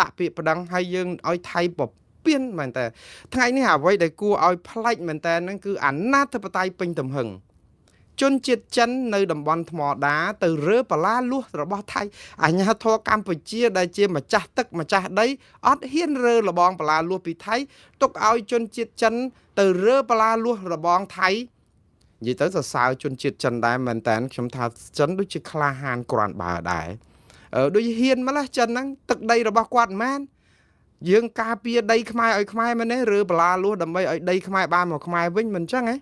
ដាក់ពាក្យប្តឹងហើយយើងឲ្យថៃពពៀនមែនតើថ្ងៃនេះអ្វីដែលគួរឲ្យផ្លេចមែនតើហ្នឹងគឺអាណាធិបតេយ្យពេញទំហឹងជនជាតិចិននៅតំបន់ថ្មដាទៅរើបលាលួសរបស់ថៃអាញាធរកម្ពុជាដែលជាម្ចាស់ទឹកម្ចាស់ដីអត់ហ៊ានរើលបងបលាលួសពីថៃទុកឲ្យជនជាតិចិនទៅរើបលាលួសរបងថៃនិយាយទៅសរសើរជនជាតិចិនដែរមែនតើខ្ញុំថាចិនដូចជាក្លាហានក្រាន់បើដែរដូចហ៊ានម្លេះចិនហ្នឹងទឹកដីរបស់គាត់មិនមែនយើងការពារដីខ្មែរឲ្យខ្មែរមែនទេរើបលាលួសដើម្បីឲ្យដីខ្មែរបានមកខ្មែរវិញមិនអញ្ចឹងហ៎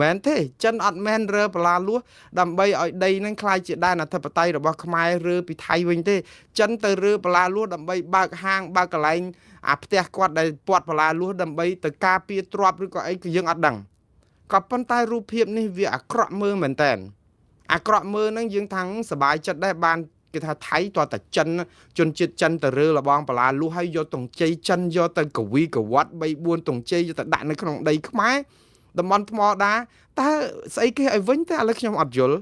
មែនទេចិនអត់មែនរើបលាលួសដើម្បីឲ្យដីនឹងคล้ายជាដែនអធិបតេយ្យរបស់ខ្មែររើពីថៃវិញទេចិនទៅរើបលាលួសដើម្បីបើកហាងបើកកន្លែងអាផ្ទះគាត់ដែលពាត់បលាលួសដើម្បីទៅការពារទ្រព្យឬក៏អីគឺយើងអត់ដឹងក៏ប៉ុន្តែរូបភាពនេះវាអាក្រក់មើលមែនតើអាក្រក់មើលហ្នឹងយើងថាំងសบายចិត្តដែរបានគេថាថៃតើតាចិនជនជាតិចិនទៅរើលបងបលាលួសហើយយកតុងជ័យចិនយកទៅកវីកវត្ត3 4តុងជ័យយកទៅដាក់នៅក្នុងដីខ្មែរតំបន់ថ្មដាតើស្អីគេឲ្យវិញទេឥឡូវខ្ញុំអត់យល់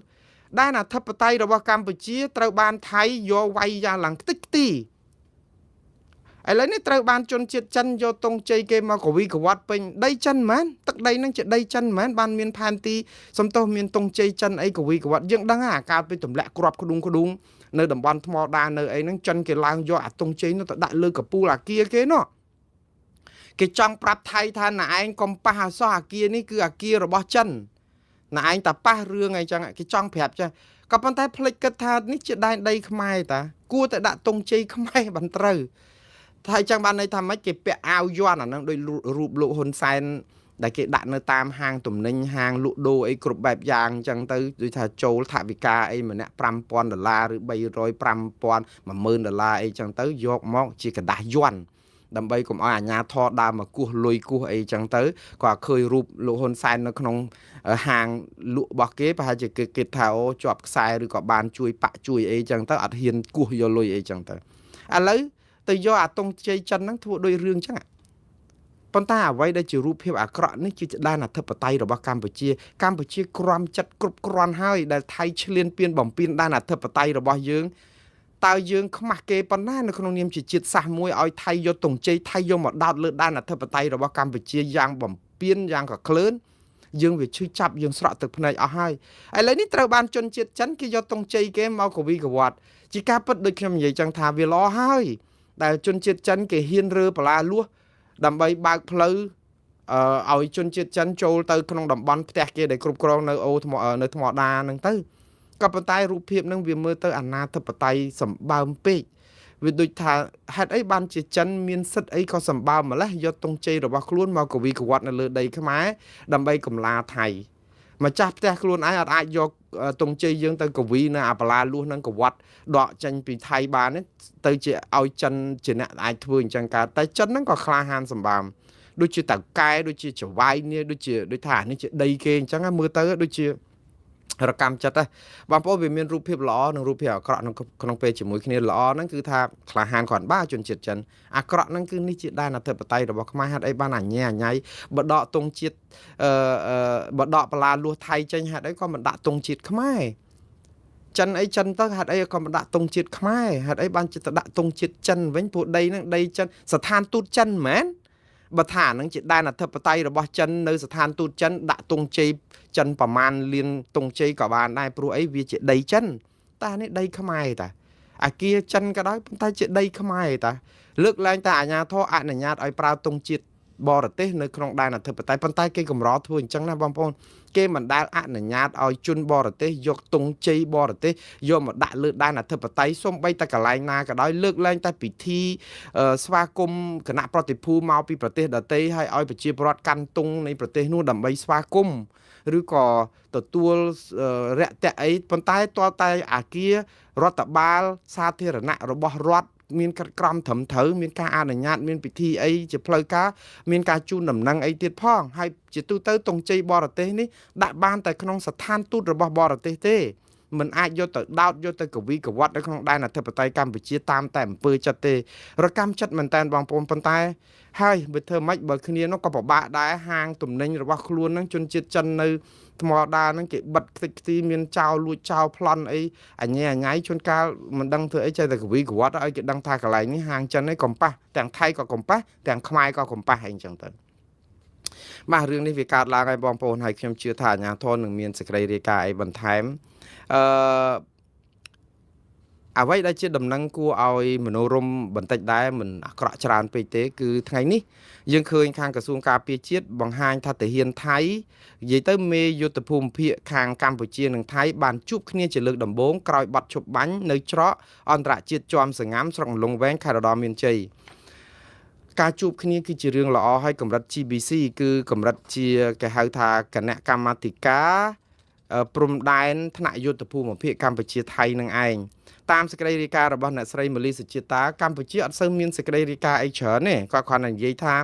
ដែនអធិបតេយ្យរបស់កម្ពុជាត្រូវបានថៃយកវាយយ៉ាងឡើងខ្ទេចខ្ទីឥឡូវនេះត្រូវបានជនជាតិចិនយកតុងជ័យគេមកកវីកវត្តពេញដីចិនមែនទឹកដីនឹងជាដីចិនមែនបានមានផែនទីសំទោសមានតុងជ័យចិនអីកវីកវត្តយើងដឹងអាកាលពីទម្លាក់គ្រាប់ក្ដុងនៅតំបន់ថ្មដានៅអីហ្នឹងចិនគេឡើងយកអាតុងជ័យនោះទៅដាក់លើកពូលអាគារគេនោះគេចង់ប្រាប់ថៃថាណែឯងកុំប៉ះអសោះអាគារនេះគឺអាគាររបស់ចិនណែឯងតាប៉ះរឿងអីចឹងគេចង់ប្រាប់ចាក៏ប៉ុន្តែភ្លេចគិតថានេះជាដែនដីខ្មែរតាគួរតែដាក់តុងជ័យខ្មែរបានត្រូវថាចឹងបានន័យថាម៉េចគេពាក់អាវយ័ន្តអាហ្នឹងដូចរូបលោកហ៊ុនសែនដែលគេដាក់នៅតាមហាងទំនិញហាងលក់ដូរអីគ្រប់បែបយ៉ាងអញ្ចឹងទៅដូចថាចូលថវិកាអីម្នាក់$5,000ឬ300 $5,000 $10,000អីចឹងទៅយកមកជាกระดาษយ័ន្តដើម្បីកុំឲ្យអាជ្ញាធរដើរមកគោះលុយគោះអីចឹងទៅក៏ឃើញរូបលោកហ៊ុនសែននៅក្នុងហាងលក់របស់គេប្រហែលជាគេគិតថាអូជាប់ខ្សែឬក៏បានជួយបាក់ជួយអីចឹងទៅអត់ហ៊ានគោះយកលុយអីចឹងទៅឥឡូវទៅយកអាតុងជ័យចិនហ្នឹងធ្វើដូចរឿងចឹងប៉ុន្តែអ្វីដែលជារូបភាពអាក្រក់នេះជាដែនអធិបតេយ្យរបស់កម្ពុជាក្រំចិត្តគ្រប់គ្រាន់ហើយដែលថៃឈ្លានពានបំពេញដែនអធិបតេយ្យរបស់យើងតើយើងខ្មាស់គេប៉ុណ្ណានៅក្នុងនាមជាជាតិសាសន៍មួយឲ្យថៃយកតុងជ័យថៃយកមកដោតលើដែនអធិបតេយ្យរបស់កម្ពុជាយ៉ាងបំពេញយ៉ាងកក្លឿនយើងវាឈឺចាប់យើងស្រក់ទឹកភ្នែកអស់ហើយឥឡូវនេះត្រូវបានជនជាតិចិនគេយកតុងជ័យគេមកកវីកវត្តជាការពិតដូចខ្ញុំនិយាយចឹងថាវាល្អហើយដែលជនជាតិចិនគេហ៊ានរើបលាលួសដើម្បីបើកផ្លូវឲ្យជនជាតិចិនចូលទៅក្នុងតំបន់ផ្ទះគេដែលគ្រប់គ្រងនៅនៅថ្មដាហ្នឹងទៅក៏ប៉ុន្តែរូបភាពហ្នឹងវាមើលទៅអាណាធិបតេយ្យសម្បើមពេកវាដូចថាហេតុអីបានជាចិនមានសិទ្ធិអីក៏សម្បើមម្លេះយកតុងជ័យរបស់ខ្លួនមកកវីកវត្តនៅលើដីខ្មែរដើម្បីកំឡាថៃម្ចាស់ផ្ទះខ្លួនឯងអាចយកតុងជ័យយើងទៅកវីនៅអាបលាលួសនឹងកវត្តដកចេញពីថៃបានទៅជាឲ្យចិនជាអ្នកអាចធ្វើអញ្ចឹងកើតតែចិនហ្នឹងក៏ក្លាហានសម្បើមដូចជាតៅកែដូចជាចវាយនេះដូចថានេះជាដីគេអញ្ចឹងមើលទៅដូចជារកម្មចិត្តហ្នឹងបងប្អូនវាមានរូបភាពល្អនិងរូបភាពអាក្រក់ក្នុងពេលជាមួយគ្នាល្អហ្នឹងគឺថាក្លាហានគ្រាន់បើជនជាតិចិនអាក្រក់ហ្នឹងគឺនេះជាដែនអធិបតេយ្យរបស់ខ្មែរហេតុអីបានអញ្ញៃបដកទងជាតិបដកបលាលួសថៃចេញហេតុអីក៏មិនដាក់ទងជាតិខ្មែរចិនអីចិនទៅហេតុអីក៏មិនដាក់ទងជាតិខ្មែរហេតុអីបានចិត្តដាក់ទងជាតិចិនវិញព្រោះដីហ្នឹងដីចិនស្ថានទូតចិនមែនបើថាហ្នឹងជាដែនអធិបតេយ្យរបស់ចិននៅស្ថានទូតចិនដាក់ទងជ័យចិនប្រមាណលានទងជ័យក៏បានដែរព្រោះអីវាជាដីចិនតែនេះដីខ្មែរតាអាគារចិនក៏ដោយប៉ុន្តែជាដីខ្មែរតាលើកឡើងតែអាជ្ញាធរអនុញ្ញាតឲ្យប្រើទងជាតិបរទេសនៅក្នុងដែនអធិបតេយ្យប៉ុន្តែគេកម្រធ្វើអញ្ចឹងណាបងប្អូនគេមិនដែលអនុញ្ញាតឲ្យជនបរទេសយកទងជ័យបរទេសយកមកដាក់លើដែនអធិបតេយ្យសូម្បីតែកន្លែងណាក៏ដោយលើកឡើងតែពិធីស្វាគមន៍គណៈប្រតិភូមកពីប្រទេសដទៃឲ្យប្រជាពលរដ្ឋកាន់ទង់នៃប្រទេសនោះដើម្បីស្វាគមន៍ឬក៏ទទួលរយៈអីប៉ុន្តែទាល់តែអាគាររដ្ឋបាលសាធារណៈរបស់រដ្ឋមានកាត់ក្រមត្រឹមត្រូវមានការអនុញ្ញាតមានពិធីអីជាផ្លូវការមានការជូនដំណឹងអីទៀតផងហើយជាទូទៅទងជ័យបរទេសនេះដាក់បានតែក្នុងស្ថានទូតរបស់បរទេសទេ មិនអាចយកទៅដោតយកទៅកវីកវត្តនៅក្នុងដែនអធិបតេយ្យកម្ពុជាតាមតែអំពើចិត្តទេរកម្មចិត្តមែនតើបងប្អូនប៉ុន្តែហើយបើធ្វើម៉េចបើគ្នានោះក៏ពិបាកដែរហាងទំនិញរបស់ខ្លួនហ្នឹងជនជាតិចិននៅថ្មដាហ្នឹងគេបិទខ្ទេចខ្ទីមានចោលលួចចោលប្លន់អីអញញ៉ៃជួនកាលមិនដឹងធ្វើអីចេះតែកវីកវត្តឲ្យគេដឹងថាកន្លែងនេះហាងចិនឯងកំប៉ះទាំងថៃក៏កំប៉ះទាំងខ្មែរក៏កំប៉ះអីអញ្ចឹងទៅបាទរឿងនេះវាកើតឡើងហើយបងប្អូនហើយខ្ញុំជឿថាអាជ្ញាធរនឹងមានសេចក្តីរាយការណ៍អីបន្ថែមអឺអ្វីដែលជាដំណឹងគួរឲ្យមនោរម្យបន្តិចដែរមិនអាក្រក់ច្រើនពេកទេគឺថ្ងៃនេះយើងឃើញខាងក្រសួងការពារជាតិបង្ហាញថាទាហានថៃនិយាយទៅមេយុទ្ធភូមិភាគខាងកម្ពុជានិងថៃបានជួបគ្នាជាលើកដំបូងក្រោយបាត់ឈប់បាញ់នៅច្រកអន្តរជាតិជាំសងាំស្រុកលង្វែងខេត្តឧត្តរមានជ័យការជួបគ្នាគឺជារឿងល្អហើយកម្រិត GBC គឺកម្រិតជាគេហៅថាគណៈកម្មាធិការព្រំដែនថ្នាក់យុទ្ធភូមិភាគកម្ពុជាថៃនឹងឯងតាមសេចក្តីរាយការណ៍របស់អ្នកស្រីម៉ូលីសុជាតាកម្ពុជាអត់សូវមានសេចក្តីរាយការណ៍អីច្រើនទេគាត់គ្រាន់តែនិយាយថា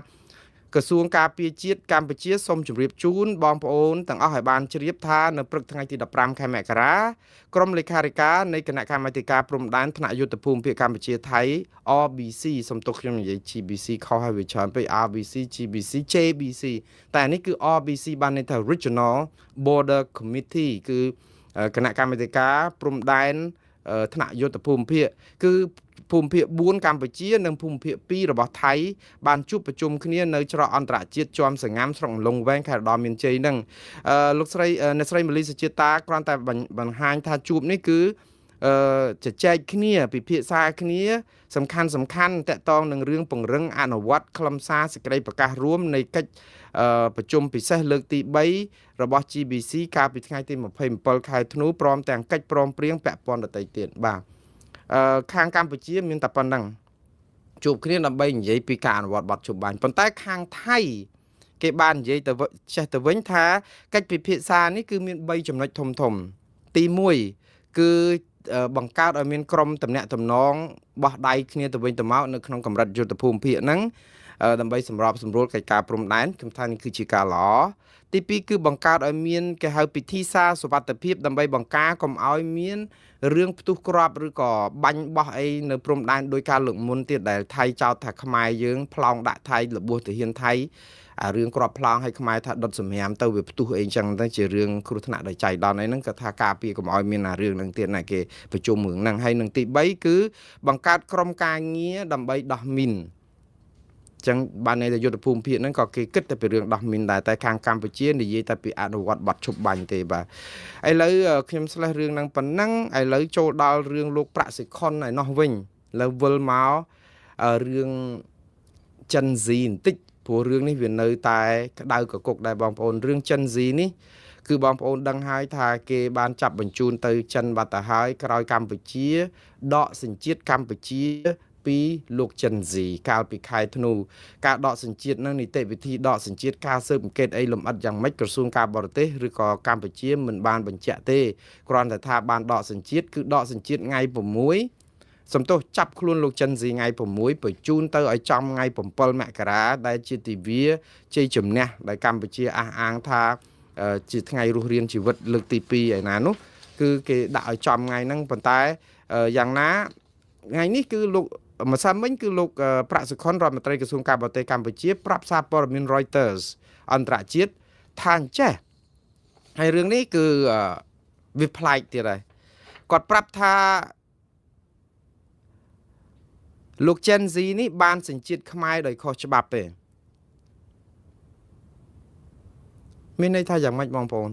ក្រសួងការពារជាតិកម្ពុជាសូមជម្រាបជូនបងប្អូនទាំងអស់ឲ្យបានជ្រាបថានៅព្រឹកថ្ងៃទី15ខែមករាក្រុមលេខាធិការនៃគណៈកម្មាធិការព្រំដែនថ្នាក់យុទ្ធភូមិភាគកម្ពុជាថៃ RBC សំទុកខ្ញុំនិយាយ GBC ខុសហើយវាច្រើនពេក RBC GBC JBC តែនេះគឺ RBC បានន័យថា Regional Border Committee គឺគណៈកម្មាធិការព្រំដែនថ្នាក់យុទ្ធភូមិភាគគឺភូមិភាគ4កម្ពុជានិងភូមិភាគ2របស់ថៃបានជួបប្រជុំគ្នានៅច្រកអន្តរជាតិជាំសងាំស្រុកលង្វែងខេត្តឧត្តរមានជ័យនឹងលោកស្រីអ្នកស្រីម៉ូលីសុជាតាគ្រាន់តែបង្ហាញថាជួបនេះគឺជជែកគ្នាពិភាក្សាគ្នាសំខាន់តកតងនឹងរឿងពង្រឹងអនុវត្តខ្លឹមសារសេចក្តីប្រកាសរួមនៃកិច្ចប្រជុំពិសេសលើកទី3របស់ GBC កាលពីថ្ងៃទី27ខែធ្នូព្រមទាំងកិច្ចព្រមព្រៀងពាក់ព័ន្ធដទៃទៀតបាទខាងកម្ពុជាមានតែប៉ុណ្ណឹងជួបគ្នាដើម្បីនិយាយពីការអនុវត្តបទជុំបាញ់ប៉ុន្តែខាងថៃគេបាននិយាយទៅចេះទៅវិញថាកិច្ចពិភាក្សានេះគឺមាន3ចំណុចធំទី1គឺបង្កើតឲ្យមានក្រុមតំណាក់តំណងបោះដៃគ្នាទៅវិញទៅមកនៅក្នុងកម្រិតយុទ្ធភូមិភាគហ្នឹងដើម្បីសម្របសម្រួលកិច្ចការព្រំដែនខ្ញុំថានេះគឺជាការល្អទី2គឺបង្កើតឲ្យមានគេហៅពិធីសារសុវត្ថិភាពដើម្បីបង្ការកុំឲ្យមានរឿងផ្ទុះគ្រាប់ឬក៏បាញ់បោះអីនៅព្រំដែនដោយការលើកមុនទៀតដែលថៃចោទថាខ្មែរយើងប្លង់ដាក់ថៃរបួសទាហានថៃអារឿងគ្រាប់ប្លង់ឲ្យខ្មែរថាដុតសម្រាមទៅវាផ្ទុះអីចឹងទៅជារឿងគ្រោះថ្នាក់ដោយចៃដន្យអីហ្នឹងក៏ថាការពារកុំឲ្យមានអារឿងហ្នឹងទៀតណាគេប្រជុំរឿងហ្នឹងហើយនឹងទី3គឺបង្កើតក្រុមការងារដើម្បីដោះមីនចឹងបានន័យថាយុទ្ធភូមិភាគហ្នឹងក៏គេគិតតែពីរឿងដោះមីនដែរតែខាងកម្ពុជានិយាយតែពីអនុវត្តបទឈប់បាញ់ទេបាទឥឡូវខ្ញុំស្លេះរឿងហ្នឹងប៉ុណ្ណឹងឥឡូវចូលដល់រឿងលោកប្រាក់សិខុនឯនោះវិញឥឡូវវិលមករឿងចិនស៊ីបន្តិចព្រោះរឿងនេះវានៅតែក្តៅកគុកដែរបងប្អូនរឿងចិនស៊ីនេះគឺបងប្អូនដឹងហើយថាគេបានចាប់បញ្ជូនទៅចិនបាត់ទៅហើយក្រោយកម្ពុជាដកសញ្ជាតិកម្ពុជាពីលោកចិនស៊ីកាលពីខែធ្នូការដកសញ្ជាតិនឹងនីតិវិធីដកសញ្ជាតិការស៊ើបអង្កេតអីលម្អិតយ៉ាងម៉េចក្រសួងការបរទេសឬក៏កម្ពុជាមិនបានបញ្ជាក់ទេគ្រាន់តែថាបានដកសញ្ជាតិគឺដកសញ្ជាតិថ្ងៃ6សំទោសចាប់ខ្លួនលោកចិនស៊ីថ្ងៃ6បញ្ជូនទៅឲ្យចំថ្ងៃ7មករាដែលជាទិវាជ័យជំនះដែលកម្ពុជាអះអាងថាជាថ្ងៃរស់រានជីវិតលើកទី2ឯណានោះគឺគេដាក់ឲ្យចំថ្ងៃហ្នឹងប៉ុន្តែយ៉ាងណាថ្ងៃនេះគឺលោកម្សិលមិញគឺលោកប្រាក់សុខុនរដ្ឋមន្ត្រីក្រសួងការបរទេសកម្ពុជាប្រាប់សារព័ត៌មាន Reuters អន្តរជាតិថាអញ្ចេះហើយរឿងនេះគឺវាប្លែកទៀតហើយគាត់ប្រាប់ថាលោក Gen Z នេះបានសញ្ជាតិខ្មែរដោយខុសច្បាប់ទេមានន័យថាយ៉ាងម៉េចបងប្អូន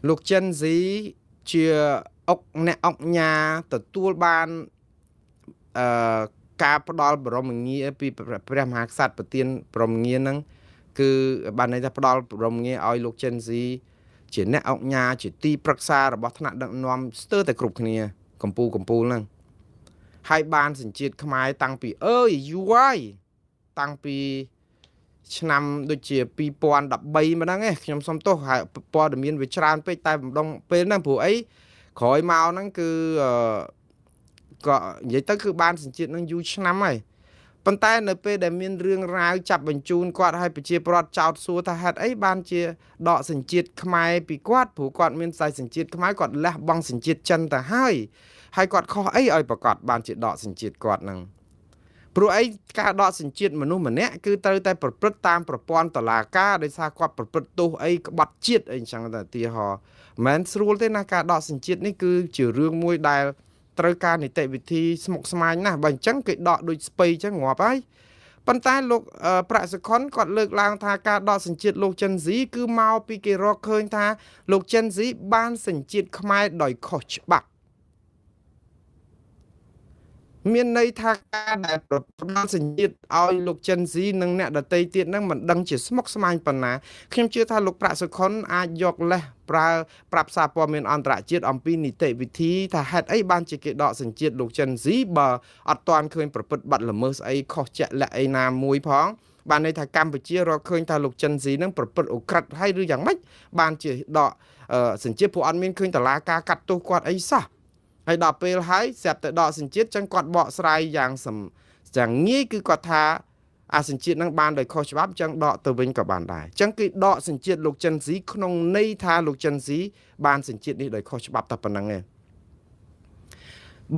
លោក Gen Z ជាអ្នកអង្គញាទទួលបានការផ្ដល់បរមងារពីព្រះមហាក្សត្រប្រទានបរមងារហ្នឹងគឺបានន័យថាផ្ដល់បរមងារឲ្យលោក Gen Z ជាអ្នកអង្គញាជាទីប្រឹក្សារបស់ថ្នាក់ដឹកនាំស្ទើរតែគ្រប់គ្នាកម្ពុជាហ្នឹងហើយបានសញ្ជាតិខ្មែរតាំងពីយូរហើយតាំងពីឆ្នាំដូចជា2013ម្ដងឯងខ្ញុំសុំទោសហើយព័ត៌មានវាច្រើនពេកតែម្ដងពេលហ្នឹងព្រោះអីក្រោយមកហ្នឹងគឺក៏និយាយទៅគឺបានសញ្ជាតិហ្នឹងយូរឆ្នាំហើយ ប៉ុន្តែនៅពេលដែលមានរឿងរ៉ាវចាប់បញ្ជូនគាត់ឲ្យប្រជាពលរដ្ឋចោទសួរថាហេតុអីបានជាដកសញ្ជាតិខ្មែរពីគាត់ព្រោះគាត់មានខ្សែសញ្ជាតិខ្មែរគាត់លះបង់សញ្ជាតិចិនទៅហើយគាត់ខុសអីឲ្យប្រកាសបានជាដកសញ្ជាតិគាត់នឹងព្រោះអីការដកសញ្ជាតិមនុស្សម្នាក់គឺត្រូវតែប្រព្រឹត្តតាមប្រព័ន្ធតុលាការដោយសារគាត់ប្រព្រឹត្តទោសអីក្បត់ជាតិអីអញ្ចឹងទៅឧទាហរណ៍មិនស្រួលទេណាការដកសញ្ជាតិនេះគឺជារឿងមួយដែលត្រូវការនីតិវិធីស្មុគស្មាញណាស់បើអញ្ចឹងគេដកដូចស្ពៃអញ្ចឹងងាប់ហើយប៉ុន្តែលោកប្រាក់សុខុនគាត់លើកឡើងថាការដកសញ្ជាតិលោកចិនស៊ីគឺមកពីគេរកឃើញថាលោកចិនស៊ីបានសញ្ជាតិខ្មែរដោយខុសច្បាប់មានន័យថាការដែលប្រព័ន្ធសញ្ជាតិឲ្យលោកចិនស៊ីនិងអ្នកដទៃទៀតហ្នឹងមិនដឹងជាស្មុគស្មាញប៉ុណ្ណាខ្ញុំជឿថាលោកប្រាក់សុខុនអាចយកលេសប្រើប្រាប់សារព័ត៌មានអន្តរជាតិអំពីនីតិវិធីថាហេតុអីបានជាគេដកសញ្ជាតិលោកចិនស៊ីបើអត់ទាន់ឃើញប្រព្រឹត្តបទល្មើសអីខុសជាក់លាក់អីណាមួយផងបានន័យថាកម្ពុជារកឃើញថាលោកចិនស៊ីនឹងប្រព្រឹត្តអូក្រិតហើយឬយ៉ាងម៉េចបានជាដកសញ្ជាតិព្រោះអត់មានឃើញតឡាការកាត់ទោសគាត់អីសោះហើយដល់ពេលហើយស្រាប់តែដកសញ្ជាតិចឹងគាត់បកស្រាយយ៉ាងងាយគឺគាត់ថាអាសញ្ជាតិនឹងបានដោយខុសច្បាប់ចឹងដកទៅវិញក៏បានដែរចឹងគឺដកសញ្ជាតិលោកចិនស៊ីក្នុងន័យថាលោកចិនស៊ីបានសញ្ជាតិនេះដោយខុសច្បាប់តែប៉ុណ្្នឹងឯង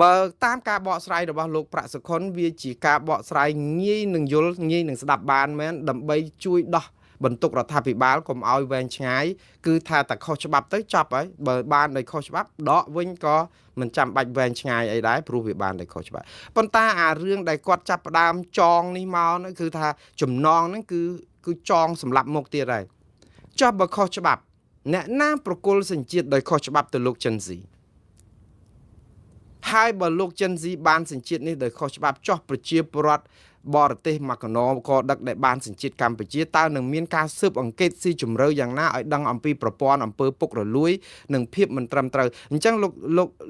បើតាមការបកស្រាយរបស់លោកប្រាក់សុខុនវាជាការបកស្រាយងាយនឹងយល់ងាយនឹងស្ដាប់បានមែនដើម្បីជួយដោះបន្ទុករដ្ឋាភិបាលកុំឲ្យវែងឆ្ងាយគឺថាតែខុសច្បាប់ទៅចប់ហើយបើបានដោយខុសច្បាប់ដកវិញក៏មិនចាំបាច់វែងឆ្ងាយអីដែរព្រោះវាបានដោយខុសច្បាប់ប៉ុន្តែអារឿងដែលគាត់ចាប់ផ្ដើមចងនេះមកនោះគឺថាចំណងហ្នឹងគឺចងសម្រាប់មុខទៀតហើយចុះបើខុសច្បាប់អ្នកណាប្រគល់សញ្ជាតិដោយខុសច្បាប់ទៅលោកចិនស៊ីហើយបើលោកចិនស៊ីបានសញ្ជាតិនេះដោយខុសច្បាប់ចុះប្រជាពលរដ្ឋបរទេសមកកណោក៏ដឹកដែលបានសញ្ជាតិកម្ពុជាតើនឹងមានការស៊ើបអង្កេតស៊ីជម្រៅយ៉ាងណាឲ្យដឹងអំពីប្រព័ន្ធអំពើពុករលួយនិងភាពមិនត្រឹមត្រូវអញ្ចឹង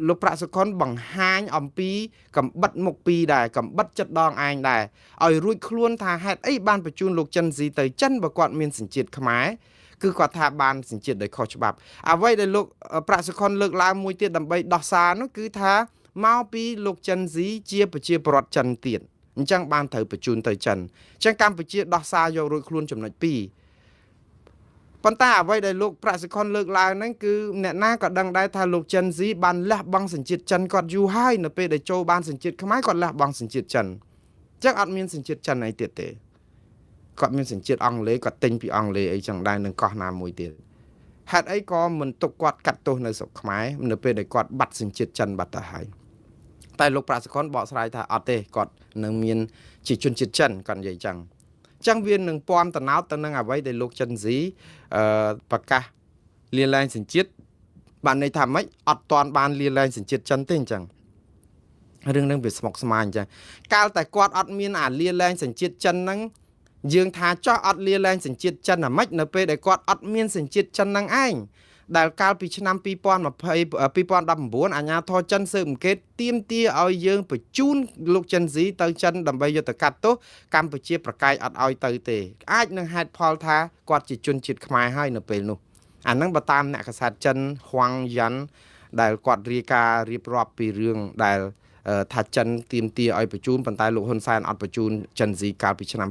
លោកប្រាក់សុខុនបង្ហាញអំពីកំបិតមុខពីរដែរកំបិតចិត្តដងឯងដែរឲ្យរួចខ្លួនថាហេតុអីបានបញ្ជូនលោកចិនស៊ីទៅចិនបើគាត់មានសញ្ជាតិខ្មែរគឺគាត់ថាបានសញ្ជាតិដោយខុសច្បាប់អ្វីដែលលោកប្រាក់សុខុនលើកឡើងមួយទៀតដើម្បីដោះសារនោះគឺថាមកពីលោកចិនស៊ីជាប្រជាពលរដ្ឋចិនទៀតអញ្ចឹងបានត្រូវបញ្ជូនទៅចិនអញ្ចឹងកម្ពុជាដោះសារយករួចខ្លួនចំណុច2ប៉ុន្តែអ្វីដែលលោកប្រាក់សុខុនលើកឡើងហ្នឹងគឺអ្នកណាក៏ដឹងដែរថាលោកចិនស៊ីបានលះបង់សញ្ជាតិចិនគាត់យូរហើយនៅពេលដែលចូលបានសញ្ជាតិខ្មែរគាត់លះបង់សញ្ជាតិចិនអញ្ចឹងអត់មានសញ្ជាតិចិនអីទៀតទេគាត់មានសញ្ជាតិអង់គ្លេសគាត់ទិញពីអង់គ្លេសអីចឹងដែរនឹងកោះណាមួយទៀតហេតុអីក៏មិនទុកគាត់កាត់ទោសនៅស្រុកខ្មែរនៅពេលដែលគាត់បាត់សញ្ជាតិចិនបាត់ទៅហើយតែលោកប្រាក់សុខុនបកស្រាយថាអត់ទេគាត់នឹងមានជាជនជាតិចិនគាត់និយាយចឹងវានឹងពំតណោតទៅនឹងអ្វីដែលលោកចិនស៊ីប្រកាសលាលែងសញ្ជាតិបានន័យថាម៉េចអត់ទាន់បានលាលែងសញ្ជាតិចិនទេអញ្ចឹងរឿងនឹងវាស្មុគស្មាញអញ្ចឹងកាលតែគាត់អត់មានអាលាលែងសញ្ជាតិចិនហ្នឹងយើងថាចោះអត់លាលែងសញ្ជាតិចិនអាម៉េចនៅពេលដែលគាត់អត់មានសញ្ជាតិចិនហ្នឹងឯងដែលកាលពីឆ្នាំ2019អាជ្ញាធរចិនស៊ើបអង្កេតទាមទារឲ្យយើងបញ្ជូនលោកចិនស៊ីទៅចិនដើម្បីយកទៅកាត់ទោសកម្ពុជាប្រកែកអត់ឲ្យទៅទេអាចនឹងហេតុផលថាគាត់ជាជនជាតិខ្មែរហើយនៅពេលនោះអាហ្នឹងបើតាមអ្នកកាសែតចិនហួងយ៉ាន់ដែលគាត់រាយការណ៍រៀបរាប់ពីរឿងដែលថាចិនទាមទារឲ្យបញ្ជូនប៉ុន្តែលោកហ៊ុនសែនអត់បញ្ជូនចិនស៊ីកាលពីឆ្នាំ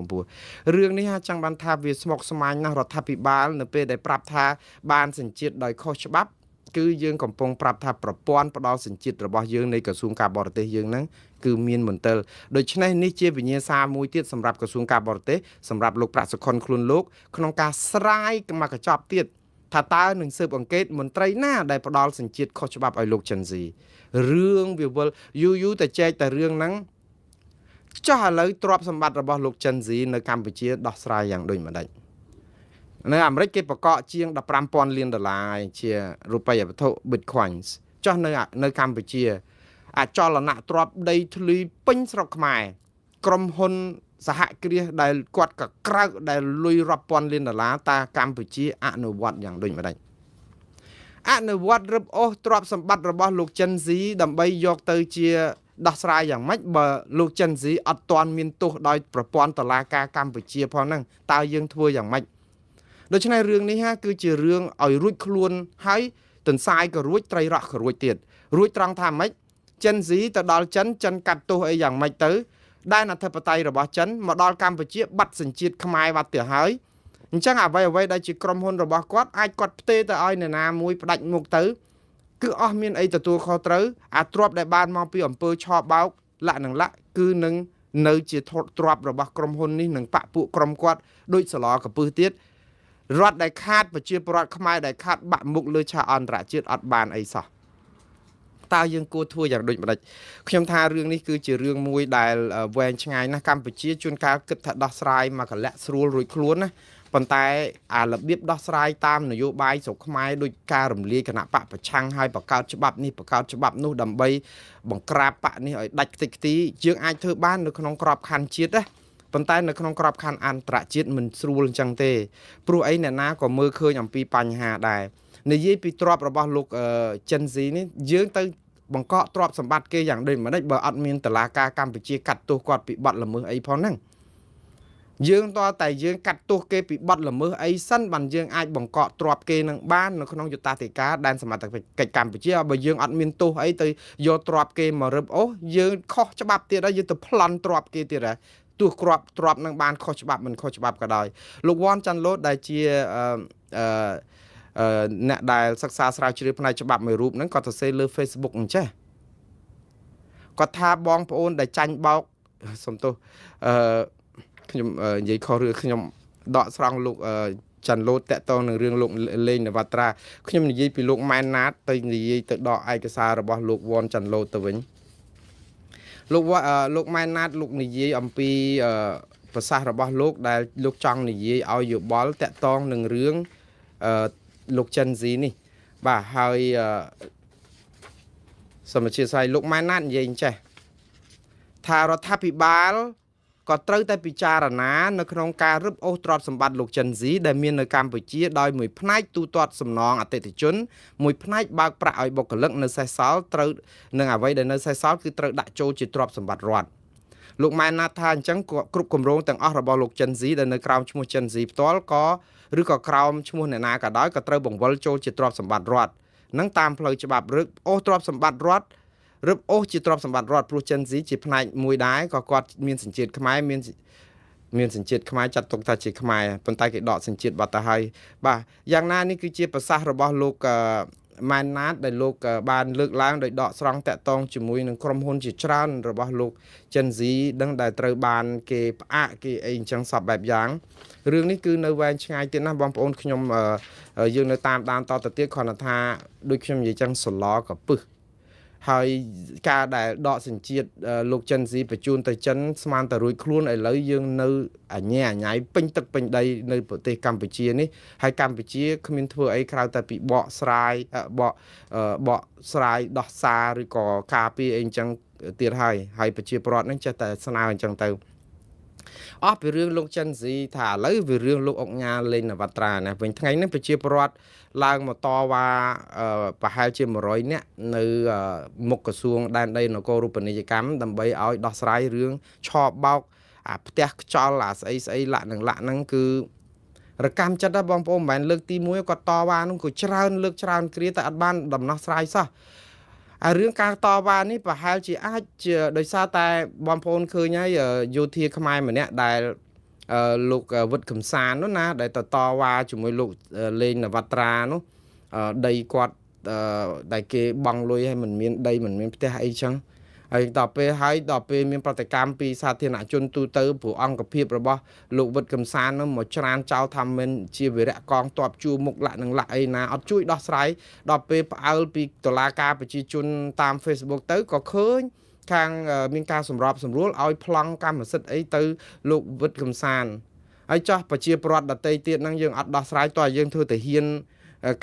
2019រឿងនេះចង់បានថាវាស្មុគស្មាញណាស់រដ្ឋាភិបាលនៅពេលដែលប្រាប់ថាបានសញ្ជាតិដោយខុសច្បាប់គឺយើងកំពុងប្រាប់ថាប្រព័ន្ធផ្ដល់សញ្ជាតិរបស់យើងនៃក្រសួងការបរទេសយើងហ្នឹងគឺមានមន្ទិលដូច្នេះនេះជាវិញ្ញាសាមួយទៀតសម្រាប់ក្រសួងការបរទេសសម្រាប់លោកប្រាក់សុខុនខ្លួនលោកក្នុងការស្រាយមកកញ្ចប់ទៀតថាតើនឹងស៊ើបអង្កេតមន្ត្រីណាដែលផ្ដល់សញ្ជាតិខុសច្បាប់ឲ្យលោកចិនស៊ីរឿងវាវល់យូរតែចែកតែរឿងហ្នឹងចុះឥឡូវទ្រព្យសម្បត្តិរបស់លោកចិនស៊ីនៅកម្ពុជាដោះស្រាយយ៉ាងដូចម្ដេចនៅអាមេរិកគេប្រកាសជាង $15,000 លានជារូបិយវត្ថុ Bitcoins ចុះនៅកម្ពុជាអាចលនៈទ្រព្យដីធ្លីពេញស្រុកខ្មែរក្រុមហ៊ុនសហគ្រាសដែលគាត់ក៏ក្រើកដែលលុយរាប់ពាន់លានដុល្លារតាកម្ពុជាអនុវត្តយ៉ាងដូចម្ដេចអនុវត្តរឹបអូសទ្រព្យសម្បត្តិរបស់លោកចិនស៊ីដើម្បីយកទៅជាដោះស្រាយយ៉ាងម៉េចបើលោកចិនស៊ីអត់ទាន់មានទោសដោយប្រព័ន្ធតុលាការកម្ពុជាផងហ្នឹងតើយើងធ្វើយ៉ាងម៉េចដូច្នេះរឿងនេះគឺជារឿងឲ្យរួចខ្លួនហើយទន្សាយក៏រួចត្រីរ៉ក់ក៏រួចទៀតរួចត្រង់ថាម៉េចចិនស៊ីទៅដល់ចិនកាត់ទោសអីយ៉ាងម៉េចទៅ ដែលអធិបតេយ្យរបស់ចិនមកដល់កម្ពុជាបាត់សញ្ជាតិខ្មែរបាត់ទៅហើយអញ្ចឹងអ្វីដែលជាក្រុមហ៊ុនរបស់គាត់អាចគាត់ផ្ទេរទៅឲ្យនរណាមួយផ្ដាច់មុខទៅគឺអស់មានអីទទួលខុសត្រូវអាទ្របដែលបានមកពីអំពើឆោបោកលក្ខនឹងលក្ខគឺនឹងនៅជាទ្របរបស់ក្រុមហ៊ុននេះនឹងបាក់ពួកក្រុមគាត់ដូចសឡកពឹសទៀតរដ្ឋដែលខាតប្រជាពលរដ្ឋខ្មែរដែលខាតបាក់មុខលើឆាកអន្តរជាតិអត់បានអីសោះតើយើងគួរធ្វើយ៉ាងដូចម្ដេចខ្ញុំថារឿងនេះគឺជារឿងមួយដែលវែងឆ្ងាយណាស់កម្ពុជាជួនកាលគិតថាដោះស្រាយមកកលៈស្រួលរួចខ្លួនណាប៉ុន្តែអារបៀបដោះស្រាយតាមនយោបាយស្រុកខ្មែរដោយការរំលាយគណៈបកប្រឆាំងឲ្យបង្កើតច្បាប់នេះបង្កើតច្បាប់នោះដើម្បីបង្ក្រាបបកនេះឲ្យដាច់ខ្ទេចខ្ទីយើងអាចធ្វើបាននៅក្នុងក្របខ័ណ្ឌជាតិណាប៉ុន្តែនៅក្នុងក្របខ័ណ្ឌអន្តរជាតិមិនស្រួលអញ្ចឹងទេព្រោះអីអ្នកណាក៏មើលឃើញអំពីបញ្ហាដែរនិយាយពីទ្របរបស់លោកចិនស៊ីនេះយើងទៅបង្កក់ទ្របសម្បត្តិគេយ៉ាងដូចម្ដេចបើអត់មានតុលាការកម្ពុជាកាត់ទោសគាត់ពីបទល្មើសអីផងហ្នឹងយើងតើតែយើងកាត់ទោសគេពីបទល្មើសអីសិនបានយើងអាចបង្កក់ទ្របគេនឹងបាននៅក្នុងយុត្តាធិការដែនសមត្ថកិច្ចកម្ពុជាបើយើងអត់មានទោសអីទៅយកទ្របគេមករឹបអូសយើងខុសច្បាប់ទៀតហើយយើងទៅប្លន់ទ្របគេទៀតហើយទោះក្របទ្របនឹងបានខុសច្បាប់មិនខុសច្បាប់ក៏ដោយលោកវ៉ាន់ចាន់ឡូតដែលជាអ្នកដែលសិក្សាស្រាវជ្រាវផ្នែកច្បាប់មួយរូបហ្នឹងគាត់សរសេរលើ Facebook អញ្ចេះគាត់ថាបងប្អូនដែលចាញ់បោកសំទោសខ្ញុំនិយាយខុសរឿងខ្ញុំដកស្រង់លោកចាន់ឡូតតាក់ទងនឹងរឿងលោកលេងនវត្រាខ្ញុំនិយាយពីលោកម៉ែនណាតទៅនិយាយទៅដកឯកសាររបស់លោកវ៉ាន់ចាន់ឡូតទៅវិញលោកម៉ែនណាតលោកនិយាយអំពីប្រសាសន៍របស់លោកដែលលោកចង់និយាយឲ្យយោបល់តាក់ទងនឹងរឿងលោកចិនស៊ីនេះបាទហើយសមាជិកស្រីលោកម៉ែនណាតនិយាយអញ្ចេះថារដ្ឋាភិបាលក៏ត្រូវតែពិចារណានៅក្នុងការរឹបអូសទ្រព្យសម្បត្តិលោកចិនស៊ីដែលមាននៅកម្ពុជាដោយមួយផ្នែកទូទាត់សំណងអតិថិជនមួយផ្នែកបើកប្រាក់ឲ្យបុគ្គលិកនៅសេសសល់ត្រូវនឹងអ្វីដែលនៅសេសសល់គឺត្រូវដាក់ចូលជាទ្រព្យសម្បត្តិរដ្ឋលោកម៉ែនណាតថាអញ្ចឹងគ្រប់គម្រោងទាំងអស់របស់លោកចិនស៊ីដែលនៅក្រោមឈ្មោះចិនស៊ីផ្ទាល់ក៏ឬក៏ក្រោមឈ្មោះអ្នកណាក៏ដោយក៏ត្រូវបង្វិលចូលជាទ្រព្យសម្បត្តិរដ្ឋនឹងតាមផ្លូវច្បាប់រឹបអូសទ្រព្យសម្បត្តិរដ្ឋរឹបអូសជាទ្រព្យសម្បត្តិរដ្ឋព្រោះចិនស៊ីជាផ្នែកមួយដែរក៏គាត់មានសញ្ជាតិខ្មែរមានសញ្ជាតិខ្មែរចាត់ទុកថាជាខ្មែរប៉ុន្តែគេដកសញ្ជាតិបាត់ទៅហើយបាទយ៉ាងណានេះគឺជាប្រសាសន៍របស់លោកម៉ែនណាតដែលលោកបានលើកឡើងដោយដកស្រង់តាក់ទងជាមួយនឹងក្រុមហ៊ុនជាច្រើនរបស់លោកចិនស៊ីដឹងដែលត្រូវបានគេផ្អាកគេអីអញ្ចឹងសពបែបយ៉ាងរឿងនេះគឺនៅវែងឆ្ងាយទៀតណាស់បងប្អូនខ្ញុំយើងនៅតាមដានតទៅទៀតគ្រាន់តែថាដូចខ្ញុំនិយាយចឹងសឡក៏ពឹសហើយការដែលដកសញ្ជាតិលោកចិនស៊ីបញ្ជូនទៅចិនស្មានតែរួចខ្លួនឥឡូវយើងនៅអញ្ញៃពេញទឹកពេញដីនៅប្រទេសកម្ពុជានេះហើយកម្ពុជាគ្មានធ្វើអីក្រៅតែពីបកស្រាយដោះសារឬក៏ការពារអីអញ្ចឹងទៀតហើយប្រជាពលរដ្ឋនឹងចេះតែស្នើអញ្ចឹងទៅអស់ពីរឿងលោកចិនស៊ីថាឥឡូវវារឿងលោកអុកញ៉ាលេងនវត្រាណាវិញថ្ងៃនេះប្រជាពលរដ្ឋឡើងមកតវ៉ាប្រហែលជា100នាក់នៅមុខក្រសួងដែនដីនគររូបនីយកម្មដើម្បីឲ្យដោះស្រាយរឿងឆោបបោកអាផ្ទះខ្យល់អាស្អីលាក់ហ្នឹងគឺរកម្មចិត្តណាបងប្អូនមិនមែនលើកទី1គាត់តវ៉ានោះក៏ច្រើនលើកច្រើនគ្រាតែអត់បានដំណោះស្រាយសោះហើយរឿងការតវ៉ានេះប្រហែលជាអាចជាដោយសារតែបងប្អូនឃើញហើយយោធាខ្មែរម្នាក់ដែលលោកវិតកំសាននោះណាដែលតវ៉ាជាមួយលោកលេងនវត្រានោះដីគាត់ដែលគេបង់លុយឲ្យមិនមានដីមិនមានផ្ទះអីចឹងហើយដល់ពេលមានប្រតិកម្មពីសាធារណជនទូទៅព្រោះអង្គភាពរបស់លោកវិតកំសាននោះមកច្រានចោលថាមិនជាវីរៈកងទ័ពជួមុខលាក់នឹងលាក់អីណាអត់ជួយដោះស្រាយដល់ពេលផ្អើលពីតុលាការប្រជាជនតាម Facebook ទៅក៏ឃើញខាងមានការសម្របសម្រួលឲ្យប្លង់កម្មសិទ្ធិអីទៅលោកវិតកំសានហើយចោះប្រជាពលរដ្ឋដទៃទៀតហ្នឹងយើងអត់ដោះស្រាយតើយើងធ្វើទៅហ៊ាន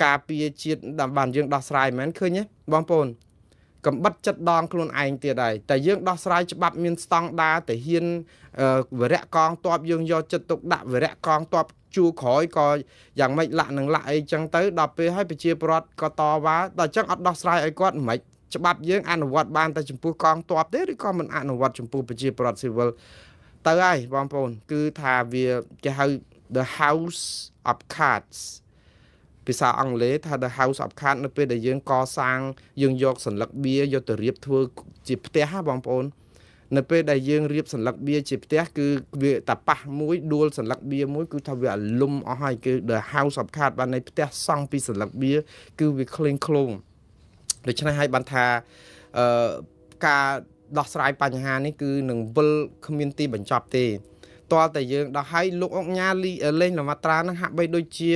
ការពារជាតិដើម្បីបានយើងដោះស្រាយមែនឃើញទេបងប្អូនកំបិតចិត្តដងខ្លួនឯងទៀតហើយតែយើងដោះស្រាយច្បាប់មានស្តង់ដារទៅហ៊ានវីរៈកងទ័ពយើងយកចិត្តទុកដាក់វីរៈកងទ័ពជួរក្រោយក៏យ៉ាងម៉េចលាក់នឹងលាក់អីចឹងទៅដល់ពេលឲ្យប្រជាពលរដ្ឋក៏តវ៉ាដល់ចឹងអត់ដោះស្រាយឲ្យគាត់មិនច្បាប់យើងអនុវត្តបានតែចំពោះកងទ័ពទេឬក៏មិនអនុវត្តចំពោះប្រជាពលរដ្ឋស៊ីវិលទៅហើយបងប្អូនគឺថាវាគេហៅ the house of cards ភាសាអង់គ្លេសថា the house of cards នៅពេលដែលយើងកសាងយើងយកសន្លឹកបៀយកទៅរៀបធ្វើជាផ្ទះហ៎បងប្អូន នៅពេលដែលយើងរៀបសន្លឹកបៀជាផ្ទះគឺវាតែប៉ះមួយដួលសន្លឹកបៀមួយគឺថាវាអាលុំអស់ហើយគឺ the house of card បាននៃផ្ទះសង់ពីសន្លឹកបៀគឺវាក្លែងក្លងដូច្នេះហើយបានថាការដោះស្រាយបញ្ហានេះគឺនឹងវិលគ្មានទីបញ្ចប់ទេតើតែយើងដោះឲ្យលោកអង្គញាលេងលំត្រានឹងហាក់បីដូចជា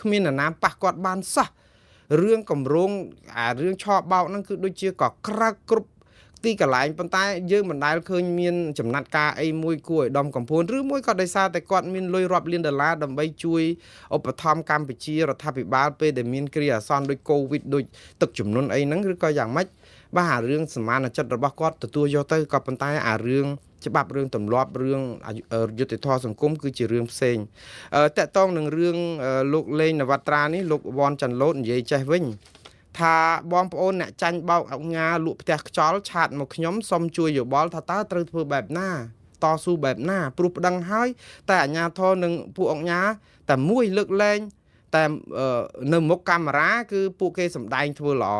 គ្មាននរណាប៉ះគាត់បានសោះរឿងកម្រងរឿងឆោបោកហ្នឹងគឺដូចជាក៏ក្រើកគ្រប់ទីកន្លែងប៉ុន្តែយើងមិនដែលឃើញមានចំណាត់ការអីមួយគួរឲ្យដំកំភួនឬមួយក៏ដោយសារតែគាត់មានលុយរាប់លានដុល្លារដើម្បីជួយឧបត្ថម្ភកម្ពុជារដ្ឋាភិបាលពេលដែលមានគ្រាអាសន្នដូចកូវីដដូចទឹកជំនន់អីហ្នឹងឬក៏យ៉ាងម៉េចបាទអារឿងសមានចិត្តរបស់គាត់ទទួលយកទៅក៏ប៉ុន្តែអារឿងច្បាប់រឿងទម្លាប់រឿងយុត្តិធម៌សង្គមគឺជារឿងផ្សេងតកតងនឹងរឿងលោកលេងនវត្រានេះលោកវ៉ាន់ចាន់ឡូតនិយាយចេះវិញថាបងប្អូនអ្នកចាញ់បោកអង្គញាលក់ផ្ទះខ្យល់ឆាតមកខ្ញុំសុំជួយយោបល់ថាតើត្រូវធ្វើបែបណាតស៊ូបែបណាព្រោះប្តឹងហើយតែអាជ្ញាធរនឹងពួកអង្គញាតែមួយលើកលែងតែនៅមុខកាមេរ៉ាគឺពួកគេសម្ដែងធ្វើល្អ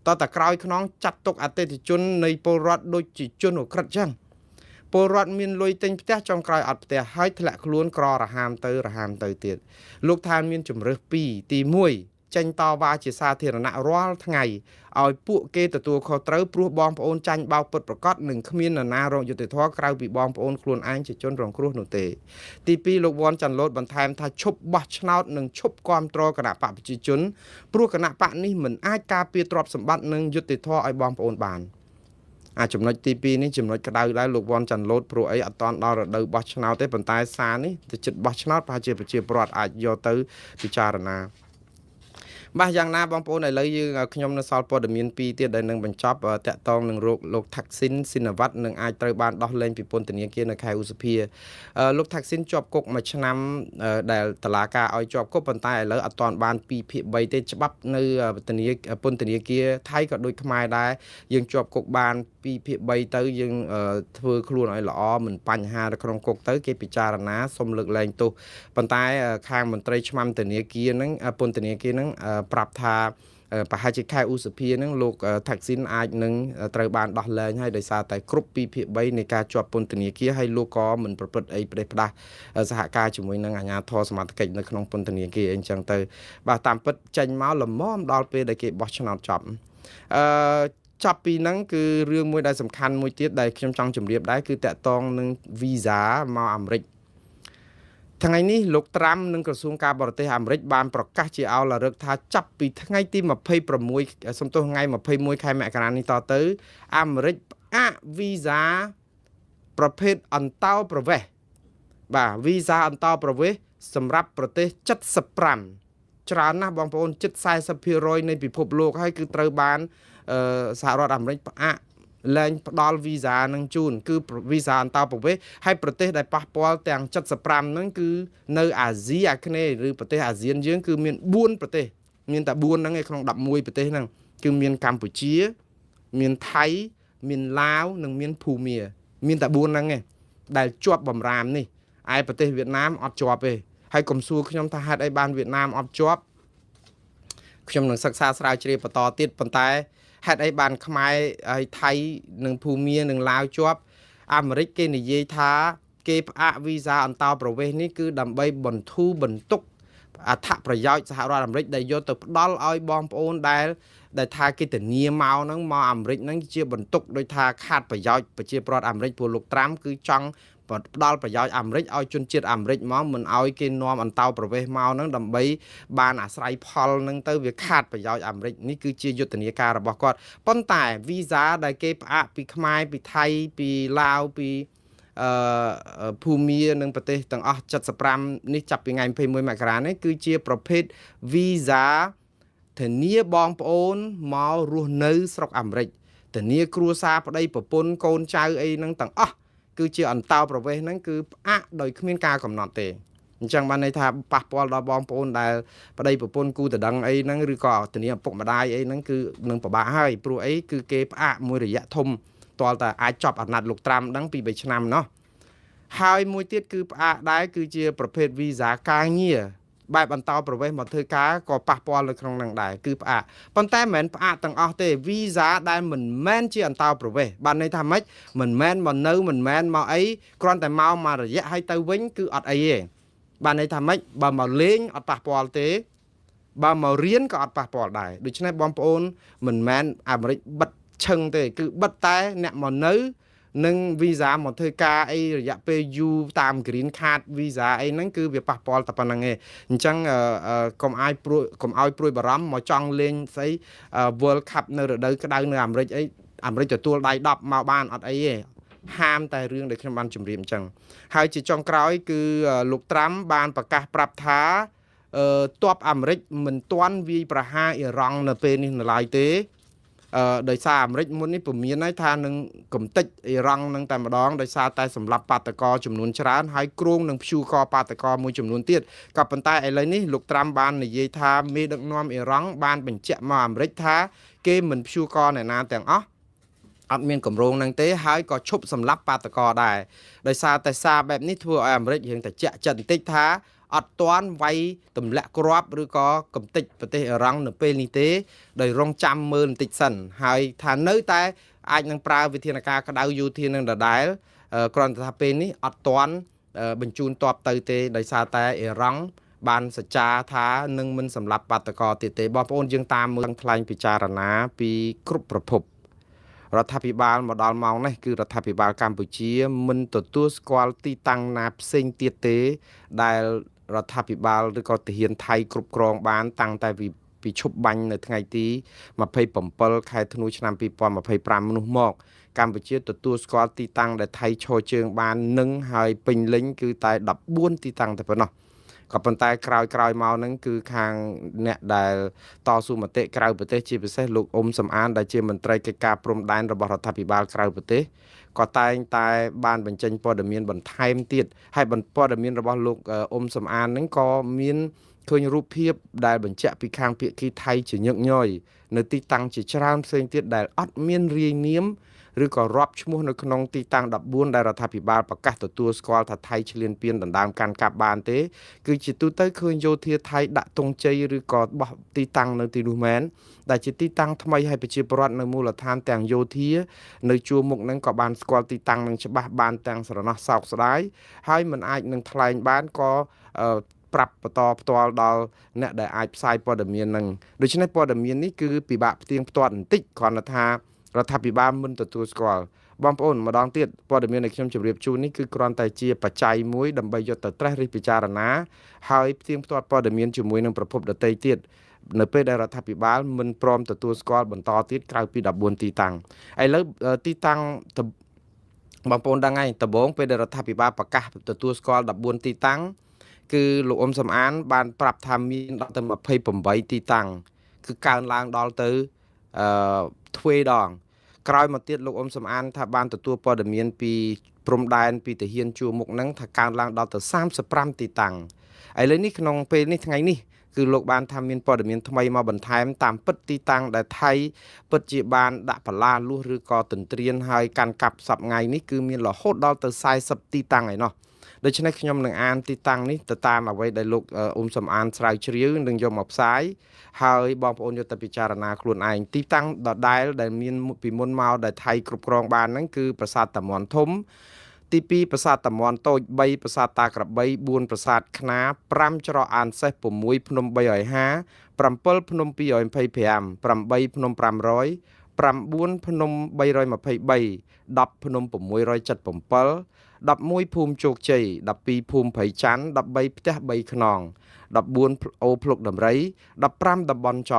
តតែក្រោយខ្នងចាត់ទុកអតិថិជននៃពលរដ្ឋដូចជាជនអក្រិតចឹងពលរដ្ឋមានលុយទិញផ្ទះចុងក្រោយអត់ផ្ទះហើយធ្លាក់ខ្លួនក្ររហាមទៅទៀតលោកថាមានជំរើស2ទី1ចេញតវ៉ាជាសាធារណៈរាល់ថ្ងៃឲ្យពួកគេទទួលខុសត្រូវព្រោះបងប្អូនចាញ់បោកពិតប្រាកដនឹងគ្មាននរណារងយុត្តិធម៌ក្រៅពីបងប្អូនខ្លួនឯងជាជនរងគ្រោះនោះទេទី2លោកវ៉ាន់ចាន់ឡូតបន្ថែមថាឈប់បោះឆ្នោតនិងឈប់គាំទ្រគណៈបកប្រជាជនព្រោះគណៈបកនេះមិនអាចការពារទ្រព្យសម្បត្តិនិងយុត្តិធម៌ឲ្យបងប្អូនបានចំណុចទី2នេះចំណុចក្តៅដែរលោកវ៉ាន់ចាន់ឡូតព្រោះអីអត់តាន់ដល់រដូវបោះឆ្នោតទេប៉ុន្តែសារនេះទៅចិត្តបោះឆ្នោតប្រហែលជាប្រជាពលរដ្ឋអាចយកទៅពិចារណាបាទយ៉ាងណាបងប្អូនឥឡូវយើងខ្ញុំនៅសល់ព័ត៌មាន2ទៀតដែលនឹងបញ្ចប់តាក់ទងនឹងលោកថាក់ស៊ីនស៊ីនវ៉ាត់នឹងអាចត្រូវបានដោះលែងពីពន្ធនាគារនៅខែឧសភាលោកថាក់ស៊ីនជាប់គុក1ឆ្នាំដែលតុលាការឲ្យជាប់គុកប៉ុន្តែឥឡូវអត់ទាន់បាន2/3ទេច្បាប់នៅពន្ធនាគារថៃក៏ដូចខ្មែរដែរយើងជាប់គុកបាន2/3ទៅយើងធ្វើខ្លួនឲ្យល្អមិនបញ្ហានៅក្នុងគុកទៅគេពិចារណាសុំលើកលែងទោសប៉ុន្តែខាងមន្ត្រីឆ្មាំធនាគារហ្នឹងពន្ធនាគារហ្នឹងប្រាប់ថាប្រហែលជាខែឧសភាហ្នឹងលោកថាក់ស៊ីនអាចនឹងត្រូវបានដោះលែងហើយដោយសារតែគ្រប់2/3នៃការជាប់ពន្ធនាគារហើយលោកក៏មិនប្រព្រឹត្តអីផ្ដេសផ្ដាស់សហការជាមួយនឹងអាជ្ញាធរសមត្ថកិច្ចនៅក្នុងពន្ធនាគារអីចឹងទៅបាទតាមពិតចេញមកល្មមដល់ពេលដែលគេបោះឆ្នោតចប់ចាប់ពីហ្នឹងគឺរឿងមួយដែលសំខាន់មួយទៀតដែលខ្ញុំចង់ជម្រាបដែរគឺតាក់ទងនឹង visa មកអាមេរិកថ្ងៃនេះលោកត្រាំនិងក្រសួងការបរទេសអាមេរិកបានប្រកាសជាឱឡារឹកថាចាប់ពីថ្ងៃទី26សំទោសថ្ងៃ21ខែមករានេះតទៅអាមេរិកផ្អាក visa ប្រភេទអន្តោប្រវេសន៍បាទ visa អន្តោប្រវេសន៍សម្រាប់ប្រទេស75ច្រើនណាស់បងប្អូនជិត 40% នៃពិភពលោកហើយគឺត្រូវបានសហរដ្ឋអាមេរិកផ្អាកលែងផ្ដល់វីសានឹងជូនគឺវីសាអន្តោប្រវេសន៍ហើយប្រទេសដែលប៉ះពាល់ទាំង75ហ្នឹងគឺនៅអាស៊ីអាគ្នេយ៍ឬប្រទេសអាស៊ានយើងគឺមាន4ប្រទេសមានតែ4ហ្នឹងឯក្នុង11ប្រទេសហ្នឹងគឺមានកម្ពុជាមានថៃមានឡាវនិងមានភូមាមានតែ4ហ្នឹងឯងដែលជាប់បំរាមនេះឯប្រទេសវៀតណាមអត់ជាប់ទេហើយកុំសួរខ្ញុំថាហេតុអីបានវៀតណាមអត់ជាប់ខ្ញុំនឹងសិក្សាស្រាវជ្រាវបន្តទៀតប៉ុន្តែហេតុអីបានខ្មែរហើយថៃនិងភូមានិងឡាវជាប់អាមេរិកគេនិយាយថាគេផ្អាកវីសាអន្តោប្រវេសន៍នេះគឺដើម្បីបន្ធូរបន្ទុកអត្ថប្រយោជន៍សហរដ្ឋអាមេរិកដែលយកទៅផ្ដល់ឲ្យបងប្អូនដែលថាគេធានាមកហ្នឹងមកអាមេរិកហ្នឹងជាបន្ទុកដោយថាខាតប្រយោជន៍ប្រជាពលរដ្ឋអាមេរិកព្រោះលោកត្រាំគឺចង់ផ្ដល់ប្រយោជន៍អាមេរិកឲ្យជនជាតិអាមេរិកមកមិនឲ្យគេនាំអន្តោប្រវេសន៍មកហ្នឹងដើម្បីបានអាស្រ័យផលហ្នឹងទៅវាខាតប្រយោជន៍អាមេរិកនេះគឺជាយុទ្ធនាការរបស់គាត់ប៉ុន្តែវីសាដែលគេផ្អាកពីខ្មែរពីថៃពីឡាវពីភូមានិងប្រទេសទាំងអស់75នេះចាប់ពីថ្ងៃ21មករានេះគឺជាប្រភេទវីសាធានាបងប្អូនមករស់នៅស្រុកអាមេរិកធានាគ្រួសារប្តីប្រពន្ធកូនចៅអីហ្នឹងទាំងអស់គឺជាអន្តោប្រវេសន៍ហ្នឹងគឺផ្អាកដោយគ្មានការកំណត់ទេអញ្ចឹងបានន័យថាប៉ះពាល់ដល់បងប្អូនដែលប្តីប្រពន្ធគូតដឹងអីហ្នឹងឬក៏ធានាឪពុកម្ដាយអីហ្នឹងគឺនឹងពិបាកហើយព្រោះអីគឺគេផ្អាកមួយរយៈធំទាល់តែអាចចប់អាណត្តិលោកត្រាំហ្នឹងពី3ឆ្នាំណោះហើយមួយទៀតគឺផ្អាកដែរគឺជាប្រភេទវីសាការងារ បែបបន្តប្រវេសមកធ្វើការក៏ប៉ះពាល់នៅក្នុងនឹងដែរគឺផ្អាកប៉ុន្តែមិនមែនផ្អាកទាំងអស់ទេ visa ដែលមិនមែនជាអន្តោប្រវេសន៍បានន័យថាម៉េចមិនមែនមកនៅមិនមែនមកអីគ្រាន់តែមករយៈហើយទៅវិញគឺអត់អីទេបានន័យថាម៉េចបើមកលេងអត់ប៉ះពាល់ទេបើមករៀនក៏អត់ប៉ះពាល់ដែរដូច្នេះបងប្អូនមិនមែនអាមេរិកបិទឈឹងទេគឺបិទតែអ្នកមកនៅនឹង visa មកធ្វើការអីរយៈពេលយូរតាម green card visa អីហ្នឹងគឺវាប៉ះពាល់តែប៉ុណ្្នឹងឯងអញ្ចឹងកុំឲ្យព្រួយបារម្ភមកចង់លេងស្អី World Cup នៅរដូវក្តៅនៅអាមេរិកអីអាមេរិកទទួលដៃ10មកបានអត់អីទេហាមតែរឿងដែលខ្ញុំបានជម្រាបអញ្ចឹងហើយជាចុងក្រោយគឺលោកត្រាំបានប្រកាសប្រាប់ថាទ័ពអាមេរិកមិនទាន់វាយប្រហារអ៊ីរ៉ង់នៅពេលនេះនៅឡើយទេដោយសារអាមេរិកមុននេះពមៀនហើយថានឹងកំទេចអ៊ីរ៉ង់នឹងតែម្ដងដោយសារតែសម្រាប់បាតកោចំនួនច្រើនហើយគ្រោងនឹងព្យួរកបាតកោមួយចំនួនទៀតក៏ប៉ុន្តែឥឡូវនេះលោកត្រាំបាននិយាយថាមេដឹកនាំអ៊ីរ៉ង់បានបញ្ជាក់មកអាមេរិកថាគេមិនព្យួរកអ្នកណាទាំងអស់អត់មានកម្រងនឹងទេហើយក៏ឈប់សម្លាប់បាតកោដែរដោយសារតែសារបែបនេះធ្វើឲ្យអាមេរិករៀងតែចាក់ចិត្តបន្តិចថាអត់ទាន់វាយទម្លាក់គ្រាប់ឬក៏កំទេចប្រទេសអ៊ីរ៉ង់នៅពេលនេះទេដោយរងចាំមើលបន្តិចសិនហើយថានៅតែអាចនឹងប្រើវិធានការក្តៅយោធានឹងដដែលគ្រាន់តែថាពេលនេះអត់ទាន់បញ្ជូនទ័ពទៅទេដោយសារតែអ៊ីរ៉ង់បានសច្ចាថានឹងមិនសម្លាប់បាតកោទៀតទេបងប្អូនយើងតាមមើលថ្លែងពិចារណាពីគ្រប់ប្រភពរដ្ឋាភិបាលមកដល់ម៉ោងនេះគឺរដ្ឋាភិបាលកម្ពុជាមិនទទួលស្គាល់ទីតាំងណាផ្សេងទៀតទេដែលរដ្ឋាភិបាលឬក៏ទាហានថៃគ្រប់គ្រងបានតាំងតែពីឈប់បាញ់នៅថ្ងៃទី27ខែធ្នូឆ្នាំ2025នោះមកកម្ពុជាទទួលស្គាល់ទីតាំងដែលថៃឈរជើងបាននឹងហើយពេញលេញគឺតែ14ទីតាំងតែប៉ុណ្ណោះក៏ប៉ុន្តែក្រោយមកហ្នឹងគឺខាងអ្នកដែលតស៊ូមតិក្រៅប្រទេសជាពិសេសលោកអ៊ុំសំអានដែលជាមន្ត្រីកិច្ចការព្រំដែនរបស់រដ្ឋាភិបាលក្រៅប្រទេសក៏តែងតែបានបញ្ចេញព័ត៌មានបន្ថែមទៀតហើយព័ត៌មានរបស់លោកអ៊ុំសំអានហ្នឹងក៏មានឃើញរូបភាពដែលបញ្ជាក់ពីខាងភាគីថៃជាញឹកញយនៅទីតាំងជាច្រើនផ្សេងទៀតដែលអត់មានរាយនាមឬក៏រាប់ឈ្មោះនៅក្នុងទីតាំង14ដែលរដ្ឋាភិបាលប្រកាសទទួលស្គាល់ថាថៃឈ្លានពានដណ្ដើមកាន់កាប់បានទេគឺជាទូទៅឃើញយោធាថៃដាក់ទង់ជ័យឬក៏បោះទីតាំងនៅទីនោះមែនដែលជាទីតាំងថ្មីឲ្យប្រជាពលរដ្ឋនៅមូលដ្ឋានទាំងយោធានៅជួរមុខហ្នឹងក៏បានស្គាល់ទីតាំងនឹងច្បាស់បានទាំងស្រណោះសោកស្ដាយហើយមិនអាចនឹងថ្លែងបានក៏ប្រាប់បន្តផ្ទាល់ដល់អ្នកដែលអាចផ្សាយព័ត៌មានហ្នឹងដូច្នេះព័ត៌មាននេះគឺពិបាកផ្ទៀងផ្ទាត់បន្តិចគ្រាន់តែថារដ្ឋាភិបាលមិនទទួលស្គាល់បងប្អូនម្ដងទៀតព័ត៌មានដែលខ្ញុំជម្រាបជូននេះគឺគ្រាន់តែជាបច្ច័យមួយដើម្បីយកទៅត្រិះរិះពិចារណាហើយផ្ទៀងផ្ទាត់ព័ត៌មានជាមួយនឹងប្រភពដទៃទៀតនៅពេលដែលរដ្ឋាភិបាលមិនព្រមទទួលស្គាល់បន្តទៀតក្រៅពី14ទីតាំងឥឡូវទីតាំងបងប្អូនដឹងហើយដំបូងពេលដែលរដ្ឋាភិបាលប្រកាសទទួលស្គាល់14ទីតាំងគឺលោកអ៊ុំសំអានបានប្រាប់ថាមានដល់ទៅ28ទីតាំងគឺកើនឡើងដល់ទៅទ្វេដងក្រោយមកទៀតលោកអ៊ុំសំអានថាបានទទួលព័ត៌មានពីព្រំដែនពីទាហានជួរមុខហ្នឹងថាកើនឡើងដល់ទៅ35ទីតាំងឥឡូវនេះក្នុងពេលនេះថ្ងៃនេះគឺលោកបានថាមានព័ត៌មានថ្មីមកបន្ថែមតាមពិតទីតាំងដែលថៃពិតជាបានដាក់បលាលួសឬក៏ទន្ទ្រានហើយកាន់កាប់សប្ថ្ងៃនេះគឺមានរហូតដល់ទៅ40ទីតាំងឯណោះដូច្នេះខ្ញុំនឹងអានទីតាំងនេះទៅតាមអ្វីដែលលោកអ៊ុំសំអានស្រាវជ្រាវនឹងយកមកផ្សាយហើយបងប្អូនយកទៅពិចារណាខ្លួនឯងទីតាំងដដែលដែលមានពីមុនមកដែលថៃគ្រប់គ្រងបានហ្នឹងគឺប្រាសាទតាមាន់ធំទី2ប្រាសាទតាមាន់តូច3ប្រាសាទតាក្របី4ប្រាសាទខ្នា5ច្រកអានសេះ6ភ្នំ350 7ភ្នំ225 8ភ្នំ500 9ភ្នំ323 10ភ្នំ677 11ភូមិជោគជ័យ12ភូមិព្រៃច័ន្ទ13ផ្ទះ3ខ្នង14អូភ្លុកដំរី15តំបន់ច1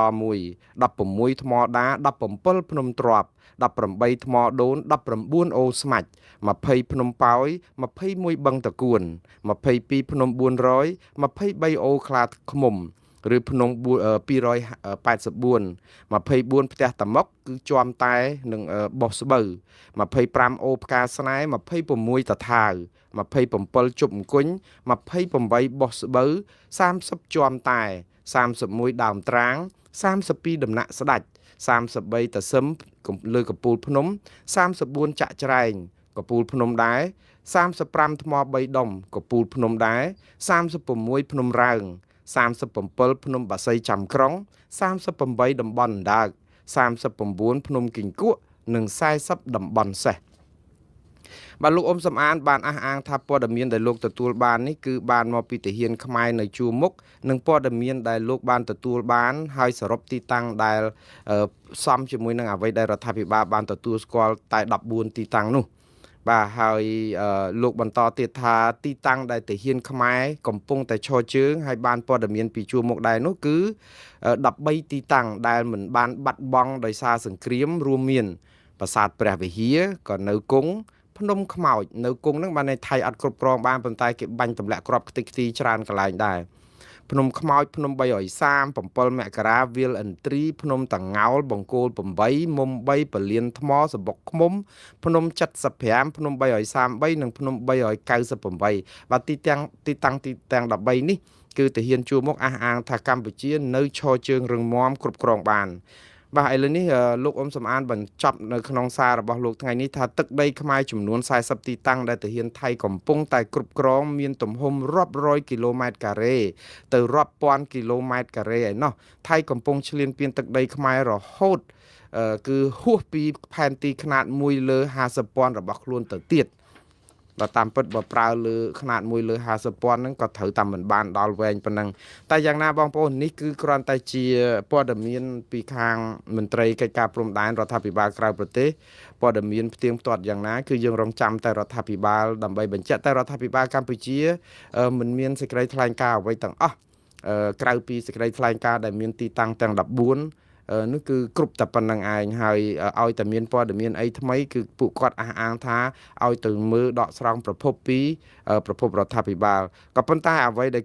16ថ្មដា17ភ្នំទ្រាប់18ថ្មដូន19អូស្មាច់20ភ្នំប៉ោយ21បឹងតគួន22ភ្នំ400 23អូខ្លាឃ្មុំឬភ្នំ284 24ផ្ទះតាមុកគឺជាំតែនឹងបោះស្បូវ25អូផ្កាស្នេហ៍26តថាវ27ជប់អង្គុញ28បោះស្បូវ30ជាំតែ31ដើមត្រាង32ដំណាក់ស្ដាច់33តសឹមលើកពូលភ្នំ34ចាក់ច្រែងកពូលភ្នំដែរ35ថ្ម3ដុំកពូលភ្នំដែរ36ភ្នំរើង 37ភ្នំបាសីចាំក្រុង38តំបន់ដើក39ភ្នំគីងគក់និង40តំបន់សេះបាទលោកអ៊ុំសំអានបានអះអាងថាព័ត៌មានដែលលោកទទួលបាននេះគឺបានមកពីទាហានខ្មែរនៅជួរមុខនិងព័ត៌មានដែលលោកបានទទួលបានហើយសរុបទីតាំងដែលសមជាមួយនឹងអ្វីដែលរដ្ឋាភិបាលបានទទួលស្គាល់តែ14ទីតាំងនោះបាទហើយលោកបន្តទៀតថាទីតាំងដែលទាហានខ្មែរកំពុងតែឈរជើងហើយបានព័ត៌មានពីជួរមុខដែរនោះគឺ13ទីតាំងដែលមិនបានបាត់បង់ដោយសារសង្គ្រាមរួមមានប្រាសាទព្រះវិហារក៏នៅគង់ភ្នំខ្មោចនៅគង់ហ្នឹងបាននៅថៃអត់គ្រប់គ្រងបានប៉ុន្តែគេបាញ់ទម្លាក់គ្រាប់ខ្ទេចខ្ទីច្រើនកន្លែងដែរភ្នំខ្មោចភ្នំ330 7មករាវាលឥន្ទ្រីភ្នំតងោលបង្គោល8មុំ3ពលានថ្មសបុកឃុំភ្នំ75ភ្នំ333និងភ្នំ398បាទទីតាំង13នេះគឺទាហានជួរមុខអះអាងថាកម្ពុជានៅឈរជើងរឹងមាំគ្រប់គ្រងបានបាទឥឡូវនេះលោកអ៊ុំសំអានបញ្ចប់នៅក្នុងសាររបស់លោកថ្ងៃនេះថាទឹកដីខ្មែរចំនួន40ទីតាំងដែលទាហានថៃកំពុងតែគ្រប់គ្រងមានទំហំរាប់រយគីឡូម៉ែត្រការ៉េទៅរាប់ពាន់គីឡូម៉ែត្រការ៉េឯណោះថៃកំពុងឈ្លានពានទឹកដីខ្មែររហូតគឺហួសពីផែនទីខ្នាត1លើ50,000របស់ខ្លួនទៅទៀតបើតាមពិតបើប្រើលើຂະຫນາດ1លើ50,000ហ្នឹងក៏ត្រូវតាមមិនបានដល់វែងប៉ុណ្ណឹងតែយ៉ាងណាបងប្អូននេះគឺគ្រាន់តែជាព័ត៌មានពីខាងមន្ត្រីកិច្ចការព្រំដែនរដ្ឋាភិបាលក្រៅប្រទេសព័ត៌មានផ្ទៀងផ្ទាត់យ៉ាងណាគឺយើងរងចាំតែរដ្ឋាភិបាលដើម្បីបញ្ជាក់តែរដ្ឋាភិបាលកម្ពុជាមិនមានសេចក្តីថ្លែងការណ៍អ្វីទាំងអស់ក្រៅពីសេចក្តីថ្លែងការណ៍ដែលមានទីតាំងទាំង14នោះគឺគ្រប់តែប៉ុណ្្នឹងឯងហើយឲ្យតែមានព័ត៌មានអីថ្មីគឺពួកគាត់អះអាងថាឲ្យទៅមើលដកស្រង់ប្រភពពីប្រភពរដ្ឋាភិបាលក៏ប៉ុន្តែអ្វីដែល